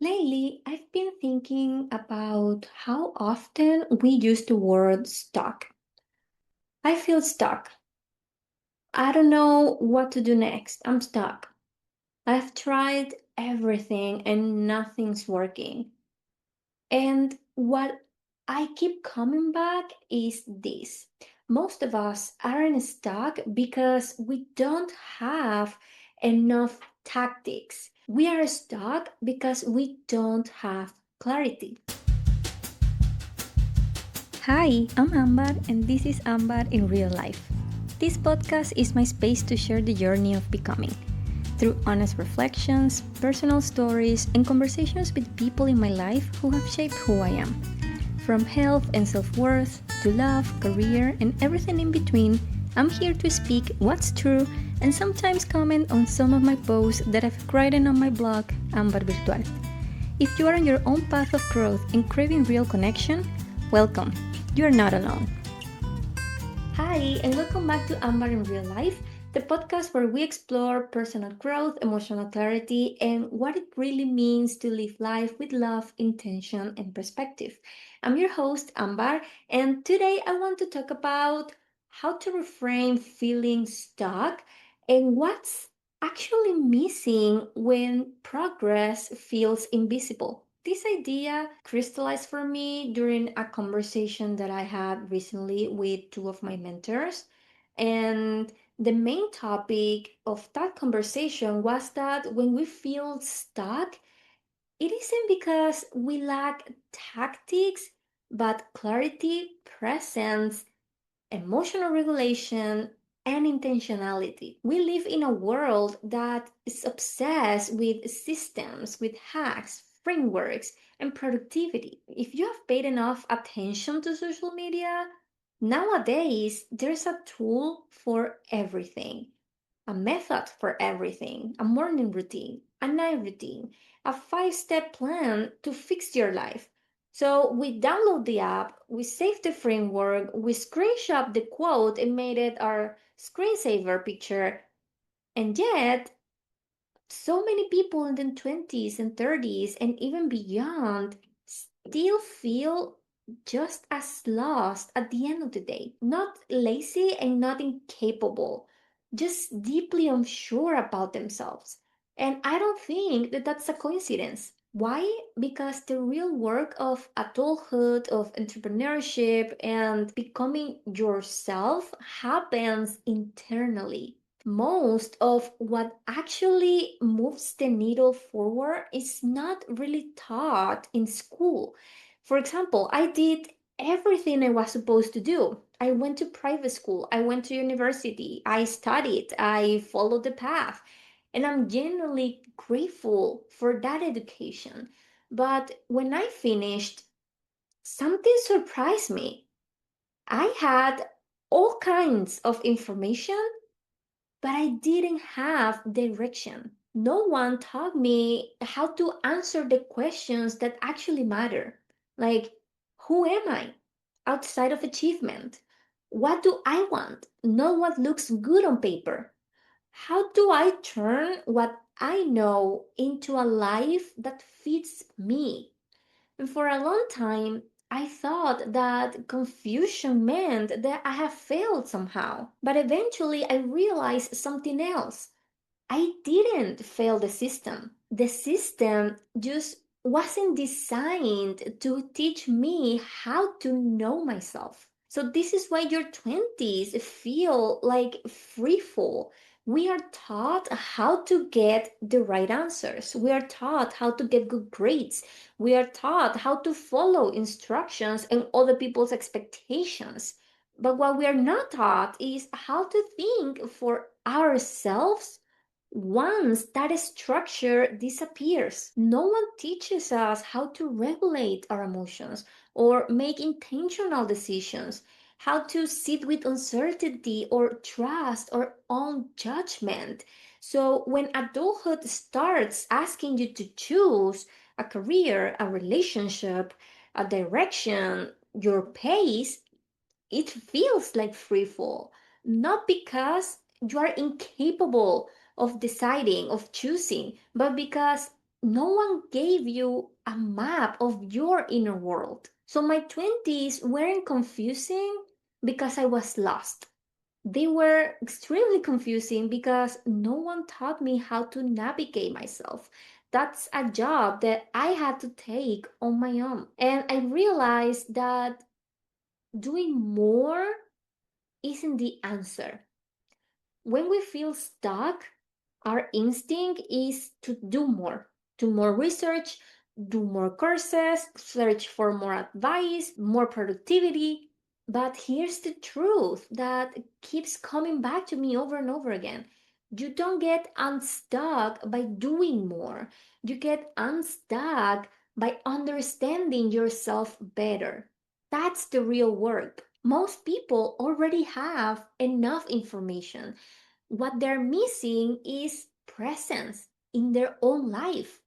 Lately, I've been thinking about how often we use the word stuck. I feel stuck. I don't know what to do next. I'm stuck. I've tried everything and nothing's working. And what I keep coming back is this. Most of us aren't stuck because we don't have enough tactics. We are stuck because we don't have clarity. Hi, I'm Ambar, and this is Ambar in real life. This podcast is my space to share the journey of becoming. Through honest reflections, personal stories, and conversations with people in my life who have shaped who I am. From health and self worth to love, career, and everything in between, I'm here to speak what's true and sometimes comment on some of my posts that I've written on my blog, Ambar Virtual. If you are on your own path of growth and craving real connection, welcome. You are not alone. Hi, and welcome back to Amber in Real Life, the podcast where we explore personal growth, emotional clarity, and what it really means to live life with love, intention, and perspective. I'm your host, Ambar, and today I want to talk about how to reframe feeling stuck and what's actually missing when progress feels invisible. This idea crystallized for me during a conversation that I had recently with two of my mentors. And the main topic of that conversation was that when we feel stuck, it isn't because we lack tactics, but clarity, presence, emotional regulation, and intentionality. We live in a world that is obsessed with systems, with hacks, frameworks, and productivity. If you have paid enough attention to social media, nowadays there's a tool for everything, a method for everything, a morning routine, a night routine, a 5 step plan to fix your life. So we download the app, we save the framework, we screenshot the quote and made it our screensaver picture. And yet, so many people in the 20s and 30s and even beyond still feel just as lost at the end of the day. Not lazy and not incapable, just deeply unsure about themselves. And I don't think that that's a coincidence. Why? Because the real work of adulthood, of entrepreneurship, and becoming yourself happens internally. Most of what actually moves the needle forward is not really taught in school. For example, I did everything I was supposed to do. I went to private school, I went to university, I studied, I followed the path, and I'm genuinely grateful for that education. But when I finished, something surprised me. I had all kinds of information, but I didn't have direction. No one taught me how to answer the questions that actually matter. Like, who am I outside of achievement? What do I want? Not what looks good on paper. How do I turn what I know into a life that fits me? And for a long time, I thought that confusion meant that I have failed somehow. But eventually, I realized something else. I didn't fail the system. The system just wasn't designed to teach me how to know myself. So this is why your 20s feel like free fall. We are taught how to get the right answers. We are taught how to get good grades. We are taught how to follow instructions and other people's expectations. But what we are not taught is how to think for ourselves once that structure disappears. No one teaches us how to regulate our emotions or make intentional decisions, how to sit with uncertainty or trust our own judgment. So when adulthood starts asking you to choose a career, a relationship, a direction, your pace, it feels like free fall, not because you are incapable of deciding, of choosing, but because No one gave you a map of your inner world. So my 20s weren't confusing because I was lost. They were extremely confusing because no one taught me how to navigate myself. That's a job that I had to take on my own. And I realized that doing more isn't the answer. When we feel stuck, our instinct is to do more research, do more courses, search for more advice, more productivity. But here's the truth that keeps coming back to me over and over again. You don't get unstuck by doing more. You get unstuck by understanding yourself better. That's the real work. Most people already have enough information. What they're missing is presence in their own life,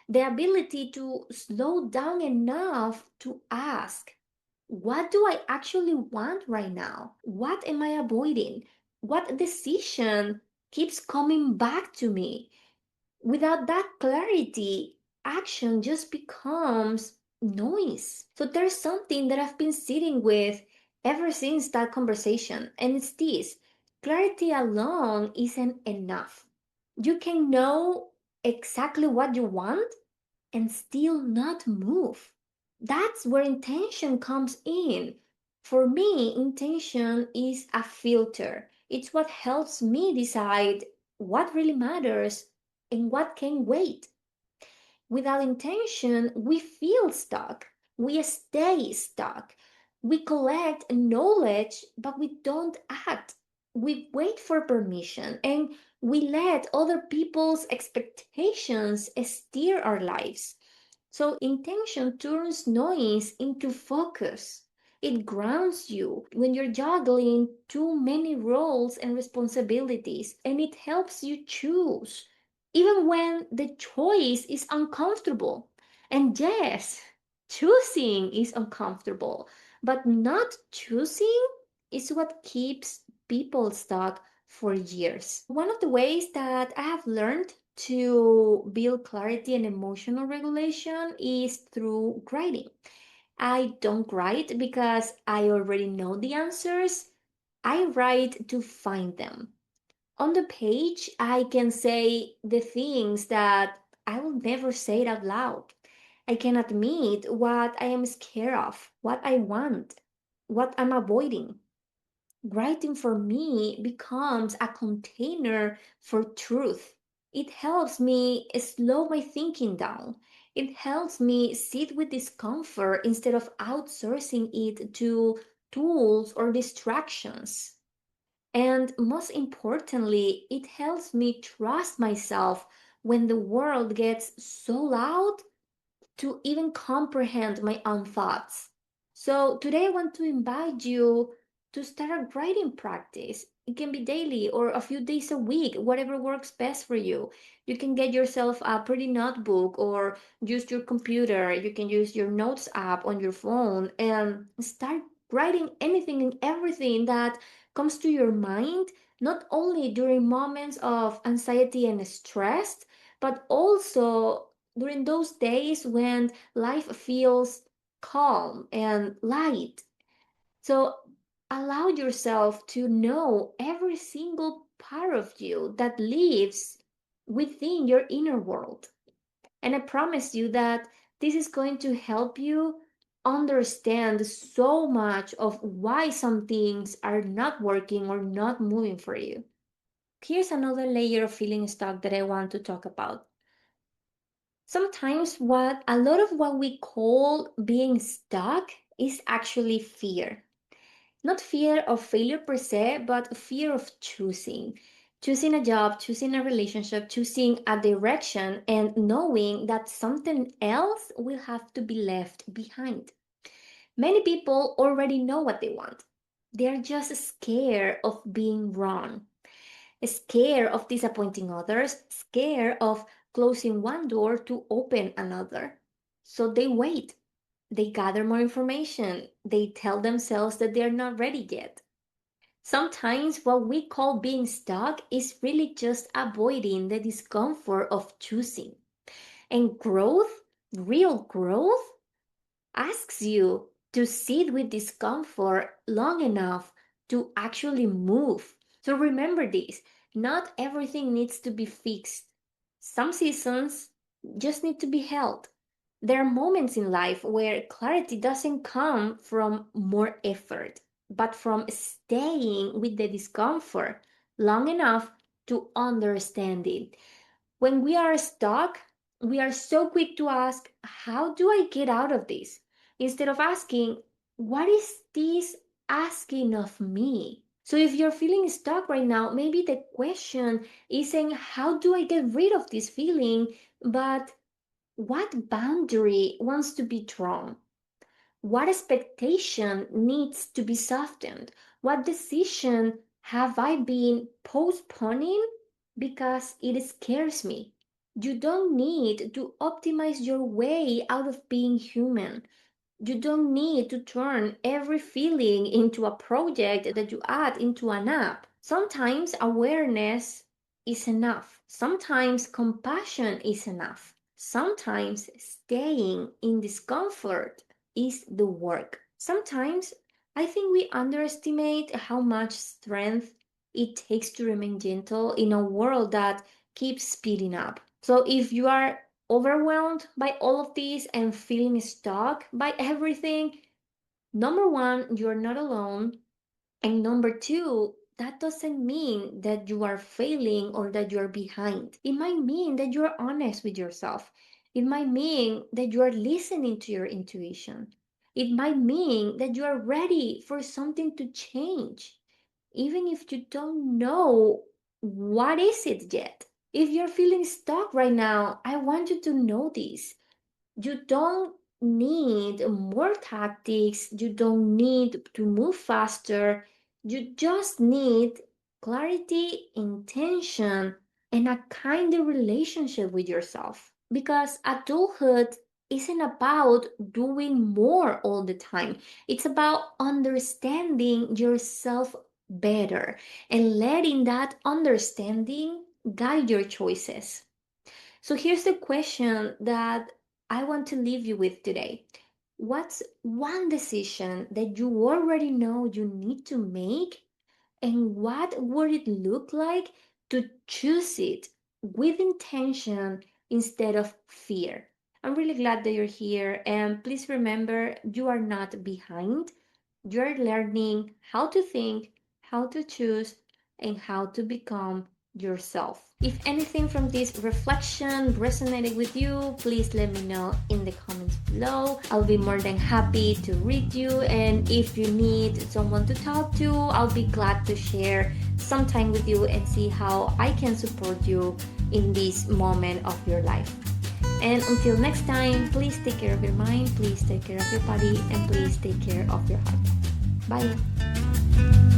the ability to slow down enough to ask, what do I actually want right now? What am I avoiding? What decision keeps coming back to me? Without that clarity, action just becomes noise. So there's something that I've been sitting with ever since that conversation, and it's this: clarity alone isn't enough. You can know exactly what you want and still not move. That's where intention comes in. For me, intention is a filter. It's what helps me decide what really matters and what can wait. Without intention, we feel stuck. We stay stuck. We collect knowledge, but we don't act. We wait for permission and we let other people's expectations steer our lives. So intention turns noise into focus. It grounds you when you're juggling too many roles and responsibilities, and it helps you choose, even when the choice is uncomfortable. And yes, choosing is uncomfortable, but not choosing is what keeps people stuck for years. One of the ways that I have learned to build clarity and emotional regulation is through writing. I don't write because I already know the answers. I write to find them. On the page, I can say the things that I will never say it out loud. I can admit what I am scared of, what I want, what I'm avoiding. Writing for me becomes a container for truth. It helps me slow my thinking down. It helps me sit with discomfort instead of outsourcing it to tools or distractions. And most importantly, it helps me trust myself when the world gets so loud to even comprehend my own thoughts. So today I want to invite you to start a writing practice. It can be daily or a few days a week, whatever works best for you. You can get yourself a pretty notebook or use your computer. You can use your notes app on your phone and start writing anything and everything that comes to your mind, not only during moments of anxiety and stress, but also during those days when life feels calm and light. So allow yourself to know every single part of you that lives within your inner world. And I promise you that this is going to help you understand so much of why some things are not working or not moving for you. Here's another layer of feeling stuck that I want to talk about. Sometimes what a lot of what we call being stuck is actually fear. Not fear of failure per se, but fear of choosing. Choosing a job, choosing a relationship, choosing a direction, and knowing that something else will have to be left behind. Many people already know what they want. They're just scared of being wrong, scared of disappointing others, scared of closing one door to open another. So they wait, they gather more information, they tell themselves that they're not ready yet. Sometimes what we call being stuck is really just avoiding the discomfort of choosing. And growth, real growth, asks you to sit with discomfort long enough to actually move. So remember this, not everything needs to be fixed. Some seasons just need to be held. There are moments in life where clarity doesn't come from more effort, but from staying with the discomfort long enough to understand it. When we are stuck, we are so quick to ask, how do I get out of this? Instead of asking, what is this asking of me? So if you're feeling stuck right now, maybe the question isn't, how do I get rid of this feeling? But what boundary wants to be drawn? What expectation needs to be softened? What decision have I been postponing because it scares me? You don't need to optimize your way out of being human. You don't need to turn every feeling into a project that you add into an app. Sometimes awareness is enough. Sometimes compassion is enough. Sometimes staying in discomfort is the work. Sometimes I think we underestimate how much strength it takes to remain gentle in a world that keeps speeding up. So if you are overwhelmed by all of this and feeling stuck by everything, number one, you're not alone. And number two, that doesn't mean that you are failing or that you're behind. It might mean that you're honest with yourself. It might mean that you are listening to your intuition. It might mean that you are ready for something to change, even if you don't know what is it yet. If you're feeling stuck right now, I want you to know this. You don't need more tactics, you don't need to move faster. You just need clarity, intention, and a kinder relationship with yourself. Because adulthood isn't about doing more all the time, it's about understanding yourself better and letting that understanding guide your choices. So here's the question that I want to leave you with today. What's one decision that you already know you need to make, and what would it look like to choose it with intention instead of fear? I'm really glad that you're here, and please remember you are not behind. You're learning how to think, how to choose, and how to become yourself. If anything from this reflection resonated with you, please let me know in the comments below. I'll be more than happy to read you, and if you need someone to talk to, I'll be glad to share some time with you and see how I can support you in this moment of your life. And until next time, please take care of your mind, please take care of your body, and please take care of your heart. Bye.